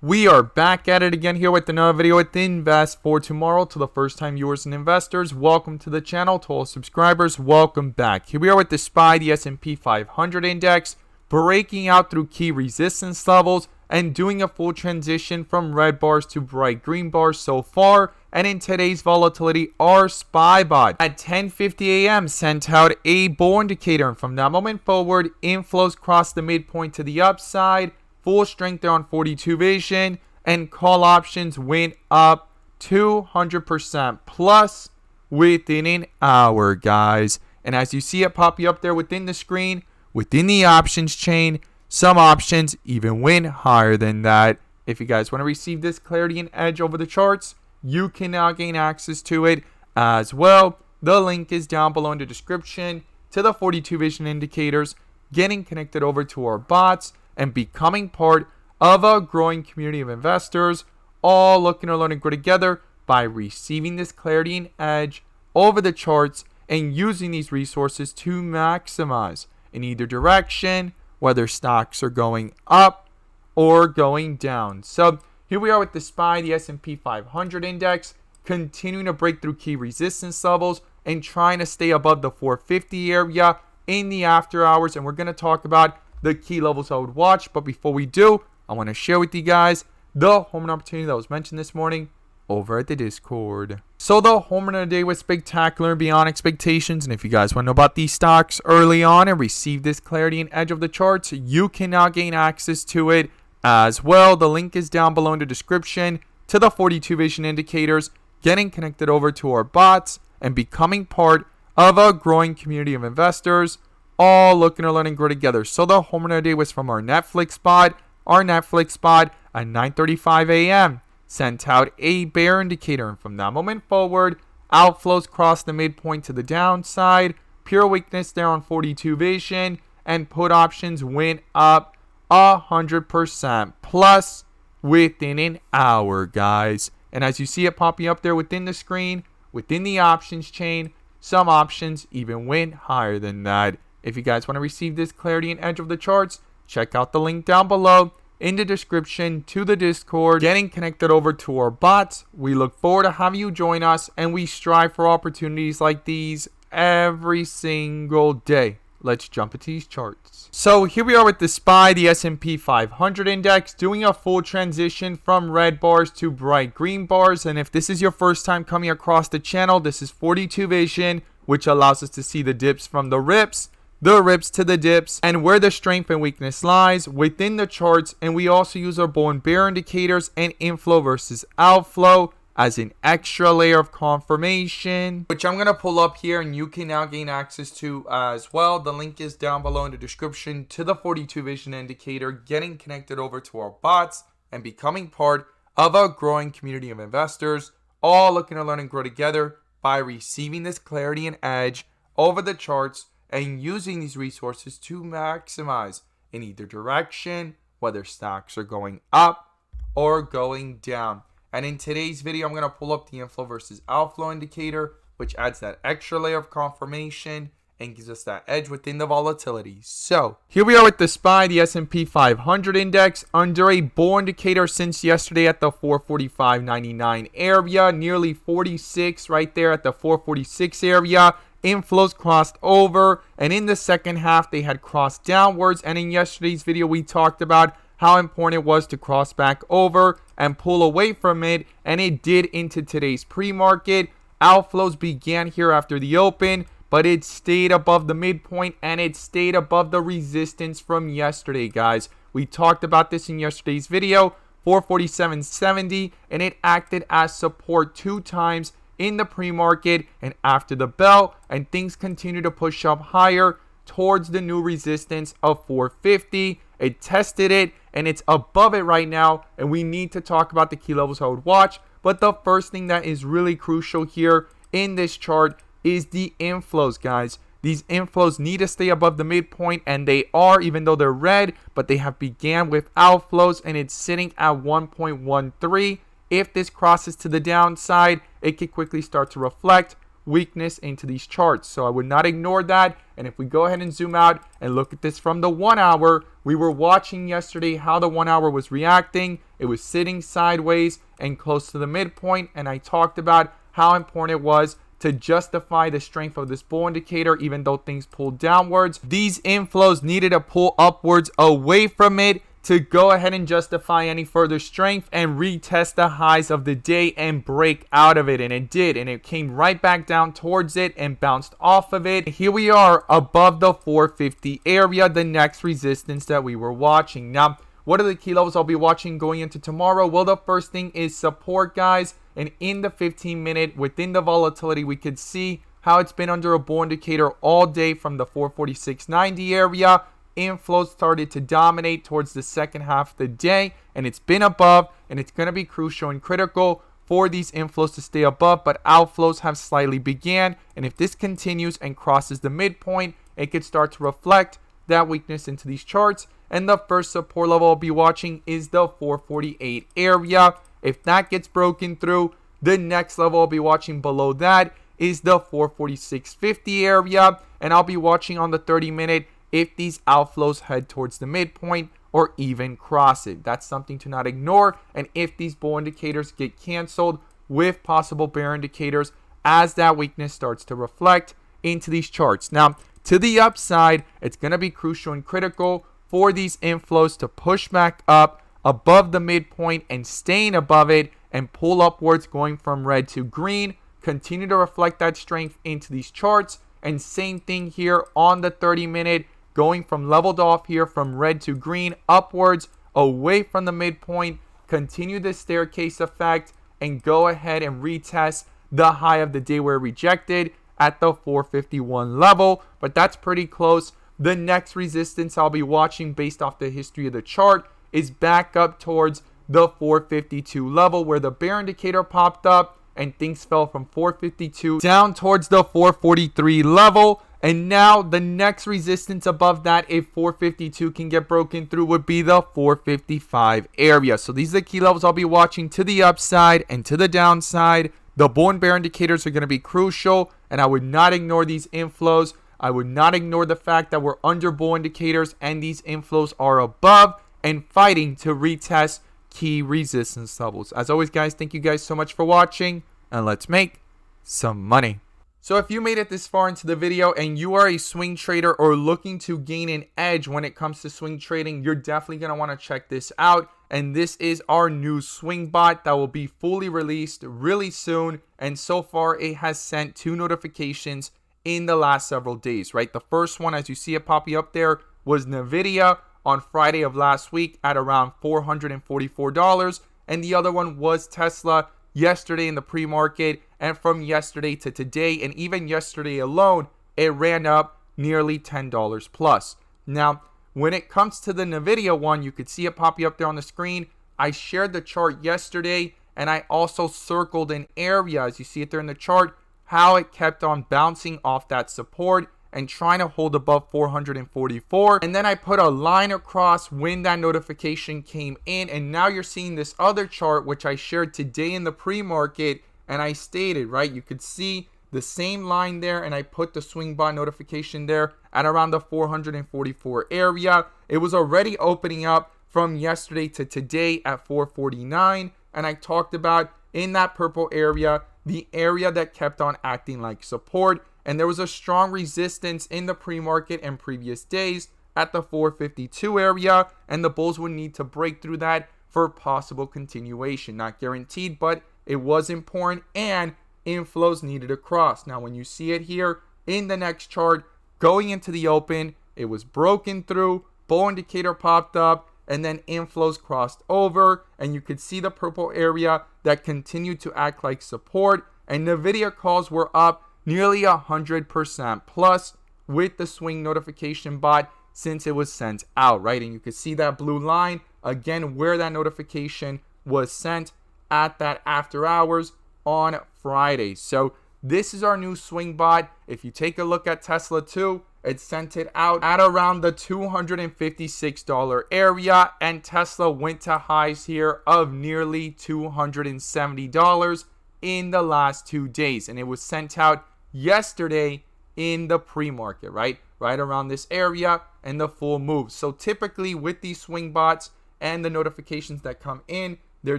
We are back at it again here with another video with Invest for Tomorrow. To the first time viewers and investors, welcome to the channel. To all subscribers, welcome back. Here we are with the SPY, the S&P 500 index, breaking out through key resistance levels and doing a full transition from red bars to bright green bars so far. And in today's volatility, our SPY bot at 10:50 a.m. sent out a bull indicator, and from that moment forward, inflows crossed the midpoint to the upside. Full strength there on 42 vision, and call options went up 200% plus within an hour, guys. And as you see it popping up there within the screen, within the options chain, some options even went higher than that. If you guys want to receive this clarity and edge over the charts, you can now gain access to it as well. The link is down below in the description to the 42 vision indicators, getting connected over to our bots, and becoming part of a growing community of investors, all looking to learn and grow together by receiving this clarity and edge over the charts and using these resources to maximize in either direction, whether stocks are going up or going down. So here we are with the SPY, the S&P 500 index, continuing to break through key resistance levels and trying to stay above the 450 area in the after hours. And we're going to talk about the key levels I would watch. But before we do, I want to share with you guys the home run opportunity that was mentioned this morning over at the Discord. So the home run of the day was spectacular and beyond expectations. And if you guys want to know about these stocks early on and receive this clarity and edge of the charts, you can now gain access to it as well. The link is down below in the description to the 42 vision indicators, getting connected over to our bots and becoming part of a growing community of investors, all looking to learn and grow together. So the home run of the day was from our Netflix bot. Our Netflix bot at 9:35 a.m. sent out a bear indicator, and from that moment forward, outflows crossed the midpoint to the downside. Pure weakness there on 42 vision, and put options went up 100% plus within an hour, guys. And as you see it popping up there within the screen, within the options chain, some options even went higher than that. If you guys want to receive this clarity and edge of the charts, check out the link down below in the description to the Discord, getting connected over to our bots. We look forward to having you join us, and we strive for opportunities like these every single day. Let's jump into these charts. So here we are with the SPY, the S&P 500 index, doing a full transition from red bars to bright green bars. And if this is your first time coming across the channel, this is 42 vision, which allows us to see the dips from the rips to the dips, and where the strength and weakness lies within the charts. And we also use our bull and bear indicators and inflow versus outflow as an extra layer of confirmation, which I'm going to pull up here and you can now gain access to as well. The link is down below in the description to the 42 vision indicator, getting connected over to our bots and becoming part of a growing community of investors, all looking to learn and grow together by receiving this clarity and edge over the charts and using these resources to maximize in either direction, whether stocks are going up or going down. And in today's video, I'm going to pull up the inflow versus outflow indicator, which adds that extra layer of confirmation and gives us that edge within the volatility. So here we are with the SPY, the S&P 500 index, under a bull indicator since yesterday at the 445.99 area, nearly 46 right there at the 446 area. Inflows crossed over, and in the second half they had crossed downwards. And in yesterday's video we talked about how important it was to cross back over and pull away from it, and it did into today's pre-market. Outflows began here after the open, but it stayed above the midpoint and it stayed above the resistance from yesterday, guys. We talked about this in yesterday's video, 447.70, and it acted as support 2 times in the pre-market and after the bell, and things continue to push up higher towards the new resistance of 450. It tested it and it's above it right now, and we need to talk about the key levels I would watch. But the first thing that is really crucial here in this chart is the inflows, guys. These inflows need to stay above the midpoint, and they are, even though they're red, but they have began with outflows, and it's sitting at 1.13. If this crosses to the downside, it could quickly start to reflect weakness into these charts. So I would not ignore that. And if we go ahead and zoom out and look at this from the 1 hour, we were watching yesterday how the 1 hour was reacting, it was sitting sideways and close to the midpoint, and I talked about how important it was to justify the strength of this bull indicator even though things pulled downwards. These inflows needed to pull upwards away from it to go ahead and justify any further strength and retest the highs of the day and break out of it, and it did, and it came right back down towards it and bounced off of it. Here we are above the 450 area, the next resistance that we were watching. Now, what are the key levels I'll be watching going into tomorrow? Well, the first thing is support, guys, and in the 15-minute within the volatility, we could see how it's been under a bull indicator all day from the 446.90 area. Inflows started to dominate towards the second half of the day, and it's been above, and it's going to be crucial and critical for these inflows to stay above, but outflows have slightly began, and if this continues and crosses the midpoint, it could start to reflect that weakness into these charts. And the first support level I'll be watching is the 448 area. If that gets broken through, the next level I'll be watching below that is the 446.50 area, and I'll be watching on the 30-minute if these outflows head towards the midpoint or even cross it. That's something to not ignore. And if these bull indicators get canceled with possible bear indicators as that weakness starts to reflect into these charts. Now, to the upside, it's going to be crucial and critical for these inflows to push back up above the midpoint and staying above it and pull upwards going from red to green. Continue to reflect that strength into these charts. And same thing here on the 30-minute. Going from leveled off here from red to green upwards away from the midpoint. Continue the staircase effect and go ahead and retest the high of the day where it rejected at the 451 level, but that's pretty close. The next resistance I'll be watching based off the history of the chart is back up towards the 452 level where the bear indicator popped up and things fell from 452 down towards the 443 level. And now the next resistance above that, if 452 can get broken through, would be the 455 area. So these are the key levels I'll be watching to the upside and to the downside. The bull and bear indicators are going to be crucial, and I would not ignore these inflows. I would not ignore the fact that we're under bull indicators and these inflows are above and fighting to retest key resistance levels. As always, guys, thank you guys so much for watching, and let's make some money. So if you made it this far into the video and you are a swing trader or looking to gain an edge when it comes to swing trading, you're definitely going to want to check this out. And this is our new swing bot that will be fully released really soon. And so far it has sent 2 notifications in the last several days, right? The first one, as you see it popping up there, was Nvidia on Friday of last week at around $444. And the other one was Tesla yesterday in the pre-market, and from yesterday to today, and even yesterday alone, it ran up nearly $10 plus. Now, when it comes to the Nvidia one, you could see it popping up there on the screen. I shared the chart yesterday, and I also circled an area, as you see it there in the chart, how it kept on bouncing off that support and trying to hold above 444. And then I put a line across when that notification came in. And now you're seeing this other chart, which I shared today in the pre-market. And I stated, right, you could see the same line there. And I put the swing bot notification there at around the 444 area. It was already opening up from yesterday to today at 449. And I talked about in that purple area, the area that kept on acting like support. And there was a strong resistance in the pre-market and previous days at the 452 area. And the bulls would need to break through that for possible continuation. Not guaranteed, but it was important. And inflows needed to cross. Now, when you see it here in the next chart, going into the open, it was broken through. Bull indicator popped up. And then inflows crossed over. And you could see the purple area that continued to act like support. And Nvidia calls were up nearly 100% plus with the swing notification bot since it was sent out, right? And you can see that blue line again where that notification was sent at that after hours on Friday. So this is our new swing bot. If you take a look at Tesla 2, it sent it out at around the $256 area, and Tesla went to highs here of nearly $270 in the last 2 days, and it was sent out yesterday in the pre-market, right around this area, and the full move. So typically with these swing bots, and the notifications that come in. They're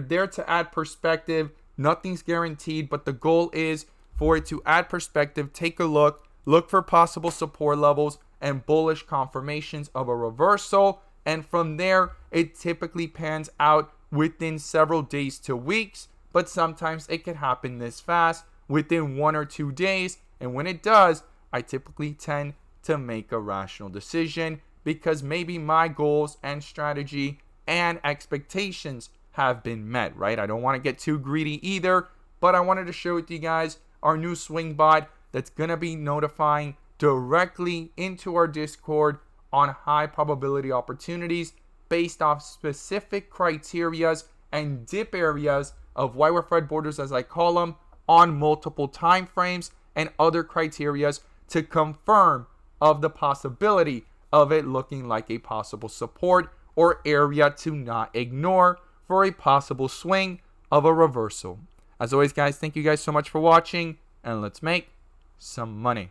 there to add perspective. Nothing's guaranteed, but the goal is for it to add perspective. Take a look for possible support levels and bullish confirmations of a reversal. And from there, it typically pans out within several days to weeks, but sometimes it could happen this fast within 1 or 2 days. And when it does, I typically tend to make a rational decision because maybe my goals and strategy and expectations have been met, right? I don't want to get too greedy either, but I wanted to share with you guys our new swing bot that's going to be notifying directly into our Discord on high probability opportunities based off specific criterias and dip areas of White Fred borders, as I call them, on multiple time frames and other criterias to confirm of the possibility of it looking like a possible support or area to not ignore for a possible swing of a reversal. As always, guys, thank you guys so much for watching, and let's make some money.